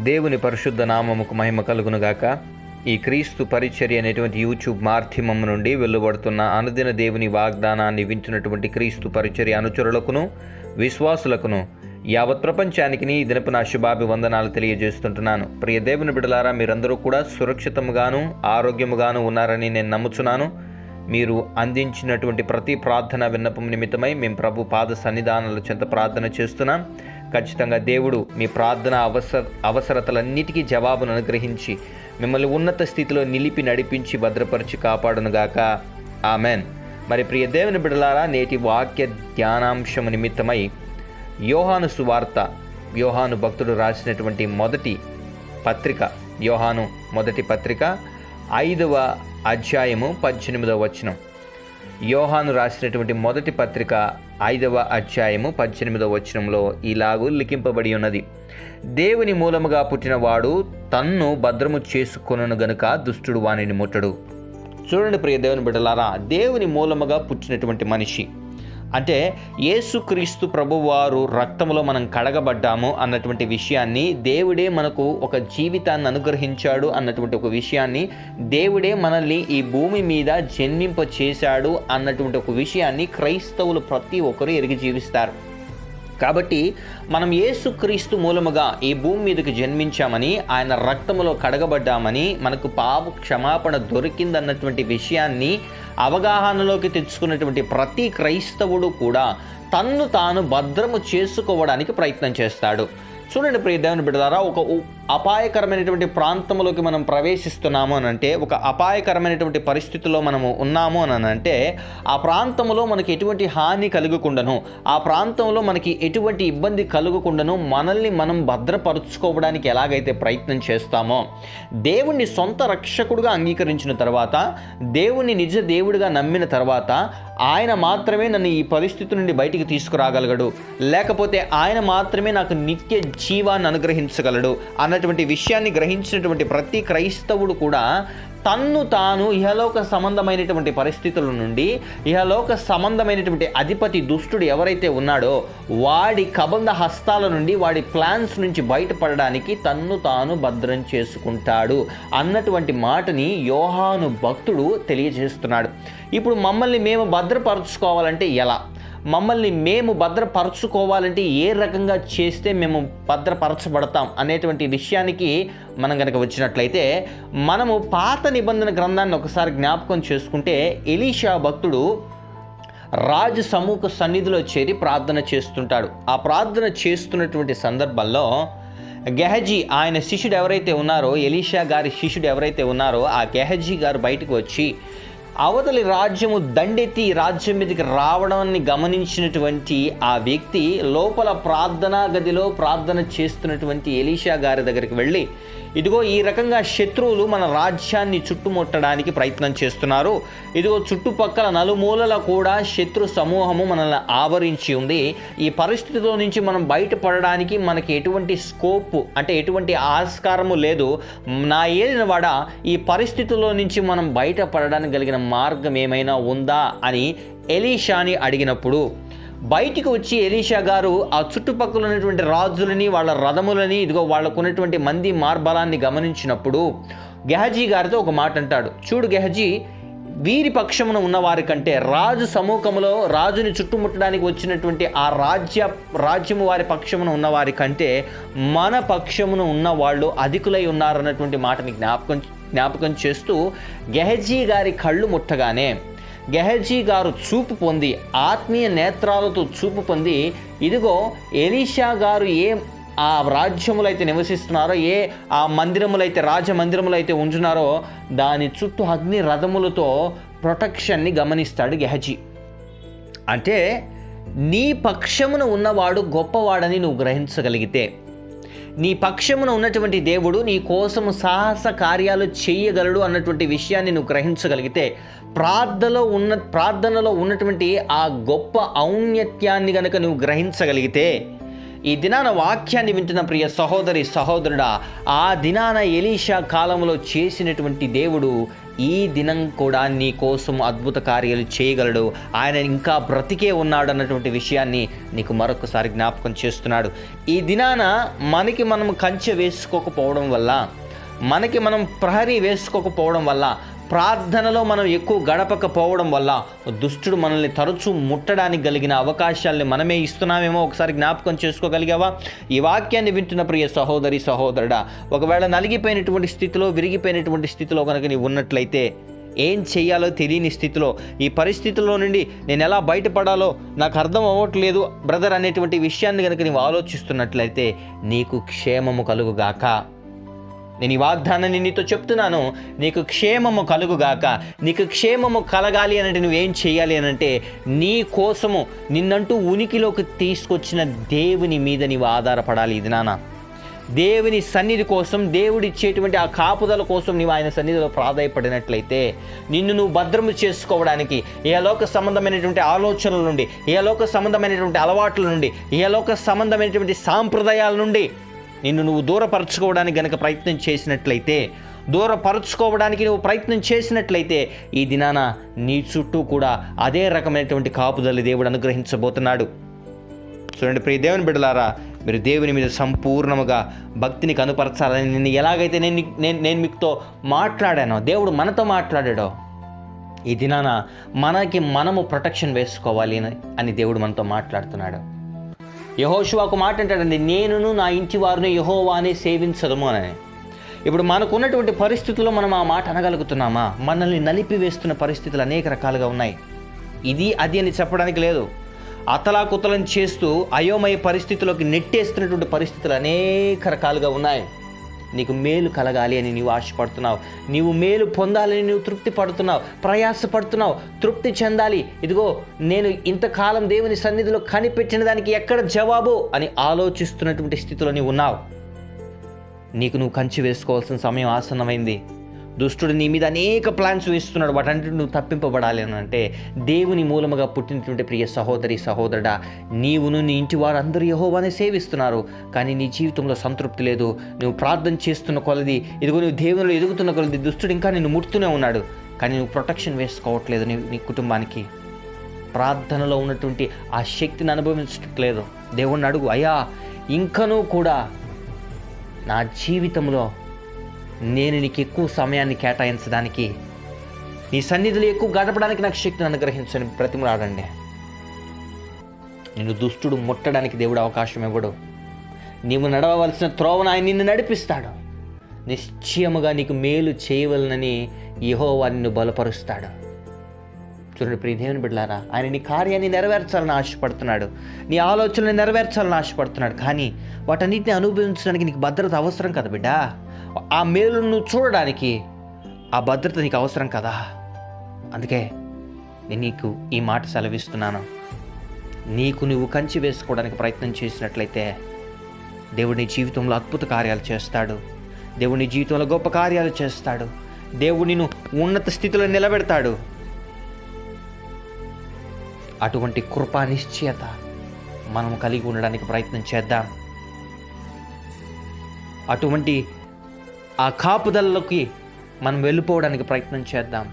దేవుని పరిశుద్ధ నామముకు మహిమ కలుగునుగాక. ఈ క్రీస్తు పరిచర్య అనేటువంటి యూట్యూబ్ మాధ్యమం నుండి వెలువడుతున్న అనుదిన దేవుని వాగ్దానాన్ని వింటున్నటువంటి క్రీస్తు పరిచర్య అనుచరులకును విశ్వాసులకును యావత్ ప్రపంచానికి ఈ దినపు నా శుభాభివందనాలు తెలియజేస్తుంటున్నాను. ప్రియ దేవుని బిడ్డలారా, మీరందరూ కూడా సురక్షితముగాను ఆరోగ్యముగాను ఉన్నారని నేను నమ్ముచున్నాను. మీరు అందించినటువంటి ప్రతి ప్రార్థన విన్నపం నిమిత్తమై మేము ప్రభు పాద సన్నిధానాల చెంత ప్రార్థన చేస్తున్నాం. ఖచ్చితంగా దేవుడు మీ ప్రార్థన అవసరతలన్నిటికీ జవాబును అనుగ్రహించి మిమ్మల్ని ఉన్నత స్థితిలో నిలిపి నడిపించి భద్రపరిచి కాపాడునుగాక. ఆమెన్. మరి ప్రియ దేవుని బిడ్డలారా, నేటి వాక్య ధ్యానాంశము నిమిత్తమై యోహాను సువార్త, యోహాను భక్తుడు రాసినటువంటి మొదటి పత్రిక, యోహాను మొదటి పత్రిక 5వ అధ్యాయము 18వ వచనం. యోహాను రాసినటువంటి మొదటి పత్రిక 5వ అధ్యాయము 18వ వచనంలో ఇలాగూ లిఖింపబడి ఉన్నది: దేవుని మూలముగా పుట్టినవాడు తన్ను భద్రము చేసుకొనును గనుక దుష్టుడు వానిని ముట్టడు. చూడండి ప్రియ దేవుని బిడ్డలారా, దేవుని మూలముగా పుట్టినటువంటి మనిషి అంటే యేసుక్రీస్తు ప్రభువారు రక్తములో మనం కడగబడ్డాము అన్నటువంటి విషయాన్ని, దేవుడే మనకు ఒక జీవితాన్ని అనుగ్రహించాడు అన్నటువంటి ఒక విషయాన్ని, దేవుడే మనల్ని ఈ భూమి మీద జన్మింప చేశాడు అన్నటువంటి ఒక విషయాన్ని క్రైస్తవులు ప్రతి ఒక్కరూ ఎరిగి జీవిస్తారు. కాబట్టి మనం యేసుక్రీస్తు మూలముగా ఈ భూమి మీదకి జన్మించామని, ఆయన రక్తములో కడగబడ్డామని, మనకు పాప క్షమాపణ దొరికిందన్నటువంటి విషయాన్ని అవగాహనలోకి తెచ్చుకున్నటువంటి ప్రతి క్రైస్తవుడు కూడా తన్ను తాను భద్రము చేసుకోవడానికి ప్రయత్నం చేస్తాడు. చూడండి ప్రియ దేవుని బిడ్డలారా, ఒక అపాయకరమైనటువంటి ప్రాంతంలోకి మనం ప్రవేశిస్తున్నాము అని అంటే, ఒక అపాయకరమైనటువంటి పరిస్థితుల్లో మనము ఉన్నాము అని అంటే, ఆ ప్రాంతంలో మనకి ఎటువంటి హాని కలుగకుండాను, ఆ ప్రాంతంలో మనకి ఎటువంటి ఇబ్బంది కలుగకుండాను మనల్ని మనం భద్రపరుచుకోవడానికి ఎలాగైతే ప్రయత్నం చేస్తామో, దేవుణ్ణి సొంత రక్షకుడుగా అంగీకరించిన తర్వాత, దేవుణ్ణి నిజ దేవుడిగా నమ్మిన తర్వాత, ఆయన మాత్రమే నన్ను ఈ పరిస్థితి నుండి బయటికి తీసుకురాగలగడు, లేకపోతే ఆయన మాత్రమే నాకు నిత్య జీవాన్ని అనుగ్రహించగలడు అన్నటువంటి విషయాన్ని గ్రహించినటువంటి ప్రతి క్రైస్తవుడు కూడా తన్ను తాను ఇహలోక సంబంధమైనటువంటి పరిస్థితుల నుండి, ఇహలోక సంబంధమైనటువంటి అధిపతి దుష్టుడు ఎవరైతే ఉన్నాడో వాడి కబంధ హస్తాల నుండి, వాడి ప్లాన్స్ నుంచి బయటపడడానికి తన్ను తాను భద్రం చేసుకుంటాడు అన్నటువంటి మాటని యోహాను భక్తుడు తెలియజేస్తున్నాడు. ఇప్పుడు మమ్మల్ని మేము భద్రపరచుకోవాలంటే ఎలా, మమ్మల్ని మేము భద్రపరచుకోవాలంటే ఏ రకంగా చేస్తే మేము భద్రపరచబడతాం అనేటువంటి విషయానికి మనం కనుక వచ్చినట్లయితే, మనము పాత నిబంధన గ్రంథాన్ని ఒకసారి జ్ఞాపకం చేసుకుంటే, ఎలీషా భక్తుడు రాజు సముఖ సన్నిధిలో చేరి ప్రార్థన చేస్తుంటాడు. ఆ ప్రార్థన చేస్తున్నటువంటి సందర్భంలో గెహజీ, ఆయన శిష్యుడు ఎవరైతే ఉన్నారో, ఎలీషా గారి శిష్యుడు ఎవరైతే ఉన్నారో ఆ గెహజీ గారు బయటకు వచ్చి అవతలి రాజ్యము దండెత్తి రాజ్యం మీదకి రావడాన్ని గమనించినటువంటి ఆ వ్యక్తి లోపల ప్రార్థనా గదిలో ప్రార్థన చేస్తున్నటువంటి ఎలీషా గారి దగ్గరికి వెళ్ళి, ఇదిగో ఈ రకంగా శత్రువులు మన రాజ్యాన్ని చుట్టుముట్టడానికి ప్రయత్నం చేస్తున్నారు, ఇదిగో చుట్టుపక్కల నలుమూలల కూడా శత్రు సమూహము మనల్ని ఆవరించి ఉంది, ఈ పరిస్థితిలో నుంచి మనం బయటపడడానికి మనకి ఎటువంటి స్కోప్ అంటే ఎటువంటి ఆస్కారము లేదు, నా ఏలినవాడ ఈ పరిస్థితుల్లో నుంచి మనం బయటపడడానికి కలిగిన మార్గం ఏమైనా ఉందా అని ఎలీషాని అడిగినప్పుడు, బయటికి వచ్చి ఎలీషా గారు ఆ చుట్టుపక్కల ఉన్నటువంటి రాజులని, వాళ్ళ రథములని, ఇదిగో వాళ్ళకు ఉన్నటువంటి మంది మార్బలాన్ని గమనించినప్పుడు గెహజీ గారితో ఒక మాట అంటాడు: చూడు గెహజీ, వీరి పక్షమున ఉన్నవారి కంటే, రాజు సమూహంలో రాజుని చుట్టుముట్టడానికి వచ్చినటువంటి ఆ రాజ్యము వారి పక్షమున ఉన్నవారి కంటే మన పక్షమున ఉన్న వాళ్ళు అధికులై ఉన్నారన్నటువంటి మాటని జ్ఞాపకం చేస్తూ, గెహజీ గారి కళ్ళు ముట్టగానే గెహజీ గారు చూపు పొంది, ఆత్మీయ నేత్రాలతో చూపు పొంది, ఇదిగో ఎలీషా గారు ఏ ఆ రాజ్యములు అయితే నివసిస్తున్నారో, ఏ ఆ మందిరములైతే రాజమందిరములైతే ఉంచున్నారో దాని చుట్టూ అగ్ని రథములతో ప్రొటెక్షన్ని గమనిస్తాడు గెహజీ. అంటే నీ పక్షమున ఉన్నవాడు గొప్పవాడని నువ్వు గ్రహించగలిగితే, నీ పక్షమున ఉన్నటువంటి దేవుడు నీ కోసము సాహస కార్యాలు చేయగలడు అన్నటువంటి విషయాన్ని నువ్వు గ్రహించగలిగితే, ప్రార్థనలో ఉన్నటువంటి ఆ గొప్ప ఔన్నత్యాన్ని గనక నువ్వు గ్రహించగలిగితే, ఈ దినాన వాక్యాన్ని వింటున్న ప్రియ సహోదరి సహోదరుడా, ఆ దినాన ఎలీషా కాలంలో చేసినటువంటి దేవుడు ఈ దినం కూడా నీ కోసం అద్భుత కార్యాలు చేయగలడు. ఆయన ఇంకా బ్రతికే ఉన్నాడు అన్నటువంటి విషయాన్ని నీకు మరొకసారి జ్ఞాపకం చేస్తున్నాడు. ఈ దినాన మనం కంచె వేసుకోకపోవడం వల్ల, మనం ప్రహరీ వేసుకోకపోవడం వల్ల, ప్రార్థనలో మనం ఎక్కువ గడపకపోవడం వల్ల దుష్టుడు మనల్ని తరచూ ముట్టడానికి కలిగిన అవకాశాలని మనమే ఇస్తున్నామేమో ఒకసారి జ్ఞాపకం చేసుకోగలిగావా? ఈ వాక్యాన్ని వింటున్న ప్రియ సహోదరి సహోదరుడా, ఒకవేళ నలిగిపోయినటువంటి స్థితిలో, విరిగిపోయినటువంటి స్థితిలో కనుక నీవు ఉన్నట్లయితే, ఏం చేయాలో తెలియని స్థితిలో, ఈ పరిస్థితుల్లో నుండి నేను ఎలా బయటపడాలో నాకు అర్థం అవ్వట్లేదు బ్రదర్ అనేటువంటి విషయాన్ని కనుక నీవు ఆలోచిస్తున్నట్లయితే నీకు క్షేమము కలుగుగాక. నేను ఈ వాగ్దానాన్ని నీతో చెప్తున్నాను, నీకు క్షేమము కలుగుగాక. నీకు క్షేమము కలగాలి అంటే నువ్వేం చేయాలి అని అంటే, నీ కోసము నిన్నంటూ ఉనికిలోకి తీసుకొచ్చిన దేవుని మీద నీవు ఆధారపడాలి. ఇది నాన్న దేవుని సన్నిధి కోసం, దేవుడిచ్చేటువంటి ఆ కాపుదల కోసం నీవు ఆయన సన్నిధిలో ప్రాధాయపడినట్లయితే, నిన్ను నువ్వు భద్రము చేసుకోవడానికి ఏ లోక సంబంధమైనటువంటి ఆలోచనల నుండి, ఏ లోక సంబంధమైనటువంటి అలవాట్ల నుండి, ఏ లోక సంబంధమైనటువంటి సాంప్రదాయాల నుండి నిన్ను నువ్వు దూరపరచుకోవడానికి గనక ప్రయత్నం చేసినట్లయితే ఈ దినాన నీ చుట్టూ కూడా అదే రకమైనటువంటి కాపుదల దేవుడు అనుగ్రహించబోతున్నాడు. చూడండి ప్రియ దేవుని బిడ్డలారా, మీరు దేవుని మీద సంపూర్ణముగా భక్తిని కనుపరచాలని నేను ఎలాగైతే నేను మీతో మాట్లాడానో, దేవుడు మనతో మాట్లాడాడో, ఈ దినాన మనము ప్రొటెక్షన్ వేసుకోవాలి అని దేవుడు మనతో మాట్లాడుతున్నాడు. యెహోషువకు మాట అంటాడండి, నేనును నా ఇంటి వారిని యెహోవానే సేవించదము అని. ఇప్పుడు మనకున్నటువంటి పరిస్థితుల్లో మనం ఆ మాట అనగలుగుతున్నామా? మనల్ని నలిపివేస్తున్న పరిస్థితులు అనేక రకాలుగా ఉన్నాయి. ఇది అది అని చెప్పడానికి లేదు. అతలాకుతలం చేస్తూ అయోమయ పరిస్థితుల్లోకి నెట్టేస్తున్నటువంటి పరిస్థితులు అనేక రకాలుగా ఉన్నాయి. నీకు మేలు కలగాలి అని నీవు ఆశపడుతున్నావు, నీవు మేలు పొందాలని నువ్వు తృప్తి పడుతున్నావు, ప్రయాసపడుతున్నావు, తృప్తి చెందాలి. ఇదిగో నేను ఇంతకాలం దేవుని సన్నిధిలో కనిపెట్టిన దానికి ఎక్కడ జవాబు అని ఆలోచిస్తున్నటువంటి స్థితిలో నీవు ఉన్నావు. నీకు నువ్వు కంచి వేసుకోవాల్సిన సమయం ఆసన్నమైంది. దుష్టుడు నీ మీద అనేక ప్లాన్స్ వేస్తున్నాడు. వాటంటే నువ్వు తప్పింపబడాలి అని అంటే, దేవుని మూలముగా పుట్టినటువంటి ప్రియ సహోదరి సహోదరుడా, నీవును నీ ఇంటి వారు అందరూ యెహోవానే సేవిస్తున్నారు, కానీ నీ జీవితంలో సంతృప్తి లేదు. నువ్వు ప్రార్థన చేస్తున్న కొలది, ఇదిగో నువ్వు దేవునిలో ఎదుగుతున్న కొలది దుష్టుడు ఇంకా నిన్ను ముడుతూనే ఉన్నాడు, కానీ నువ్వు ప్రొటెక్షన్ వేసుకోవట్లేదు. నీ కుటుంబానికి ప్రార్థనలో ఉన్నటువంటి ఆ శక్తిని అనుభవించట్లేదు. దేవుణ్ణి అడుగు, అయ్యా ఇంకనూ కూడా నా జీవితంలో నేను నీకు ఎక్కువ సమయాన్ని కేటాయించడానికి, నీ సన్నిధిలో ఎక్కువ గడపడానికి నాకు శక్తిని అనుగ్రహించని బ్రతిమలాడండి. నిన్ను దుష్టుడు ముట్టడానికి దేవుడు అవకాశం ఇవ్వడు. నీవు నడవవలసిన త్రోవను ఆయన నిన్ను నడిపిస్తాడు. నిశ్చయముగా నీకు మేలు చేయవలనని యెహోవా నిన్ను బలపరుస్తాడు. చూడండి ప్రియ దేవుని బిడ్డలారా, ఆయన నీ కార్యాన్ని నెరవేర్చాలని ఆశపడుతున్నాడు, నీ ఆలోచనలు నెరవేర్చాలని ఆశపడుతున్నాడు. కానీ వాటన్నిటిని అనుభవించడానికి నీకు భద్రత అవసరం కదా బిడ్డ. ఆ మేలును చూడడానికి ఆ భద్రత నీకు అవసరం కదా. అందుకే నేను నీకు ఈ మాట సెలవిస్తున్నాను. నీకు నువ్వు కంచి వేసుకోవడానికి ప్రయత్నం చేసినట్లయితే దేవుడు నీ జీవితంలో అద్భుత కార్యాలు చేస్తాడు. దేవుడు నీ జీవితంలో గొప్ప కార్యాలు చేస్తాడు. దేవుడు నిన్ను ఉన్నత స్థితిలో నిలబెడతాడు. అటువంటి కృపా నిశ్చయత మనం కలిగి ఉండడానికి ప్రయత్నం చేద్దాం. అటువంటి ఆ కాపుదలలోకి మనం వెళ్ళిపోవడానికి ప్రయత్నం చేద్దాం.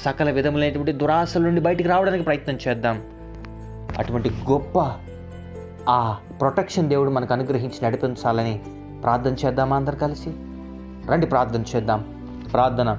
సకల విధములైనటువంటి దురాశల నుండి బయటికి రావడానికి ప్రయత్నం చేద్దాం. అటువంటి గొప్ప ఆ ప్రొటెక్షన్ దేవుడు మనకు అనుగ్రహించి నడిపించాలని ప్రార్థన చేద్దామా? అందరు కలిసి రండి ప్రార్థన చేద్దాం. ప్రార్థన.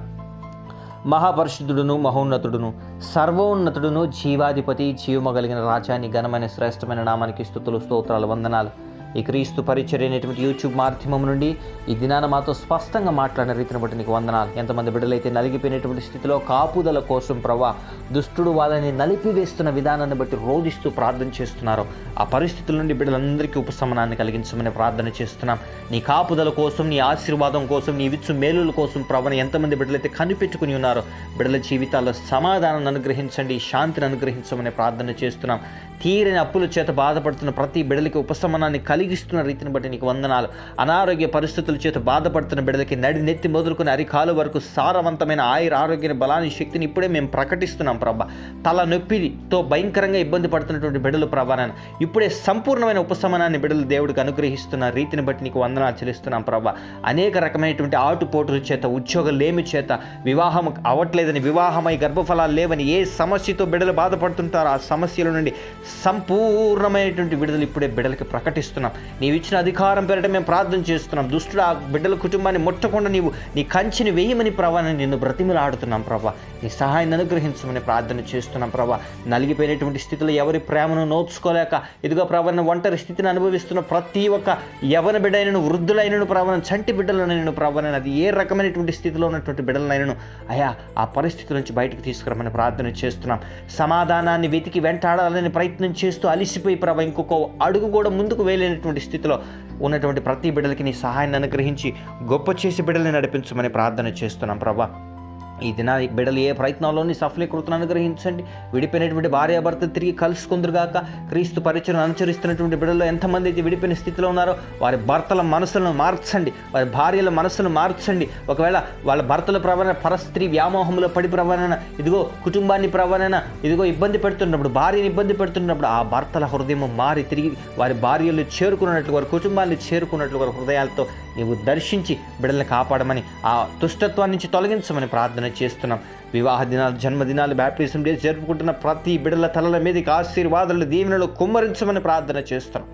మహాపరిశుద్ధుడును మహోన్నతుడును సర్వోన్నతుడును జీవాధిపతి జీవమగలిగిన రాజాని ఘనమైన శ్రేష్టమైన నామానికి స్తుతులు స్తోత్రాలు వందనాలు. ఈ క్రీస్తు పరిచర్య అనేటువంటి యూట్యూబ్ మాధ్యమం నుండి ఈ దినాన మాతో స్పష్టంగా మాట్లాడిన రీతిని బట్టి నీకు వందనాలు. ఎంతమంది బిడ్డలైతే నలిగిపోయినటువంటి స్థితిలో కాపుదల కోసం ప్రభా దుష్టుడు వాళ్ళని నలిపివేస్తున్న విధానాన్ని బట్టి రోధిస్తూ ప్రార్థన చేస్తున్నారో ఆ పరిస్థితుల నుండి బిడ్డలందరికీ ఉపశమనాన్ని కలిగించమని ప్రార్థన చేస్తున్నాం. నీ కాపుదల కోసం, నీ ఆశీర్వాదం కోసం, నీ విచ్చు మేలుల కోసం ప్రభుని ఎంతమంది బిడ్డలైతే కనిపెట్టుకుని ఉన్నారో బిడ్డల జీవితాల్లో సమాధానాన్ని అనుగ్రహించండి, శాంతిని అనుగ్రహించమని ప్రార్థన చేస్తున్నాం. తీరని అప్పుల చేత బాధపడుతున్న ప్రతి బిడ్డలకి ఉపశమనాన్ని కలిగిస్తున్న రీతిని బట్టి నీకు వందనాలు. అనారోగ్య పరిస్థితుల చేత బాధపడుతున్న బిడ్డలకి నెత్తి మొదలుకొని అరికాలు వరకు సారవంతమైన ఆరోగ్య బలాన్ని శక్తిని ఇప్పుడే మేము ప్రకటిస్తున్నాం ప్రభా. తల నొప్పితో భయంకరంగా ఇబ్బంది పడుతున్నటువంటి బిడ్డలు ప్రభా నాయన ఇప్పుడే సంపూర్ణమైన ఉపశమనాన్ని బిడ్డలు దేవుడికి అనుగ్రహిస్తున్న రీతిని బట్టి నీకు వందనాలు చెల్లిస్తున్నాం ప్రభా. అనేక రకమైనటువంటి ఆటుపోటుల చేత, ఉద్యోగం లేమి చేత, వివాహం అవ్వట్లేదని, వివాహమై గర్భఫలాలు లేవని ఏ సమస్యతో బిడ్డలు బాధపడుతుంటారో ఆ సమస్యల నుండి సంపూర్ణమైనటువంటి విడుదల ఇప్పుడే బిడ్డలకి ప్రకటిస్తున్నాం. నీవు ఇచ్చిన అధికారం పేరిట మేము ప్రార్థన చేస్తున్నాం. దుష్టుడు ఆ బిడ్డల కుటుంబాన్ని ముట్టకుండా నీవు నీ కంచిని వేయమని ప్రభాని నిన్ను బ్రతిమలాడుతున్నాం ప్రభా. నీ సహాయాన్ని అనుగ్రహించమని ప్రార్థన చేస్తున్నాం ప్రభా. నలిగిపోయినటువంటి స్థితిలో ఎవరి ప్రేమను నోచుకోలేక ఇదిగో ప్రభాని ఒంటరి స్థితిని అనుభవిస్తున్న ప్రతి ఒక్క యవన బిడ్డైనను, వృద్ధులైనను ప్రభావం, చంటి బిడ్డలనైనను ప్రభాని అది ఏ రకమైనటువంటి స్థితిలో ఉన్నటువంటి బిడ్డలనైనను అయా ఆ పరిస్థితి నుంచి బయటకు తీసుకురమని ప్రార్థన చేస్తున్నాం. సమాధానాన్ని వెతికి వెంటాడాలని ప్రయత్నం చేస్తూ అలిసిపోయి ప్రభా ఇంకొక అడుగు కూడా ముందుకు వేయలేనటువంటి స్థితిలో ఉన్నటువంటి ప్రతి బిడ్డలకి నీ సహాయాన్ని అనుగ్రహించి గొప్ప చేసి బిడ్డల్ని నడిపించమని ప్రార్థన చేస్తున్నాం ప్రభా. ఈ దిన బిడ్డలు ఏ ప్రయత్నాల్లోని సఫలీకృతను అనుగ్రహించండి. విడిపోయినటువంటి భార్యాభర్త తిరిగి కలుసుకుందరుగాక. క్రీస్తు పరిచయం అనుసరిస్తున్నటువంటి బిడ్డల్లో ఎంతమంది అయితే విడిపోయిన స్థితిలో ఉన్నారో వారి భర్తల మనసులను మార్చండి, వారి భార్యల మనసును మార్చండి. ఒకవేళ వాళ్ళ భర్తల ప్రవణ పరస్త్రీ వ్యామోహంలో పడి ప్రవణ ఇదిగో కుటుంబాన్ని ప్రవణ ఇదిగో ఇబ్బంది పెడుతున్నప్పుడు, భార్యని ఇబ్బంది పెడుతున్నప్పుడు ఆ భర్తల హృదయం మారి తిరిగి వారి భార్యలు చేరుకున్నట్లు, వారి కుటుంబాన్ని చేరుకున్నట్లు వారి హృదయాలతో నీవు దర్శించి బిడ్డల్ని కాపాడమని, ఆ దుష్టత్వాన్ని నుంచి తొలగించమని ప్రార్థన చేస్తున్నాం. వివాహ దినాలు, జన్మదినాలు, బ్యాప్టిజం డేస్ జరుపుకుంటున్న ప్రతి బిడ్డల తలల మీదకి ఆశీర్వాదాలు, దీవెనలు కుమ్మరించమని ప్రార్థన చేస్తున్నాం.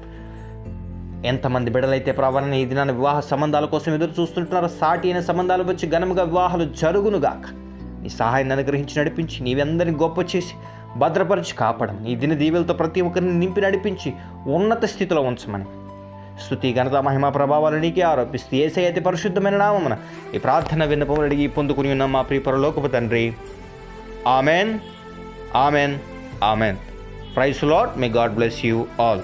ఎంతమంది బిడ్డలైతే ప్రభావం ఈ దినాన్ని వివాహ సంబంధాల కోసం ఎదురు చూస్తుంటున్నారో సాటి అయిన సంబంధాలు వచ్చి ఘనముగా వివాహాలు జరుగునుగాక. నీ సహాయాన్ని అనుగ్రహించి నడిపించి నీవందరినీ గొప్ప చేసి భద్రపరిచి కాపాడమని, ఈ దిన దీవెలతో ప్రతి ఒక్కరిని నింపి నడిపించి ఉన్నత స్థితిలో ఉంచమని స్తుతి, ఘనత, మహిమ, ప్రభావాలు నీకే ఆరోపిస్తూ యేసయ్య అతి పరిశుద్ధమైన నామమున ఈ ప్రార్థన విన్నపములు అడిగి పొందుకుని ఉన్న మా ప్రియ పరలోకపు తండ్రి. Amen, amen, amen. Praise the lord. May God bless you all.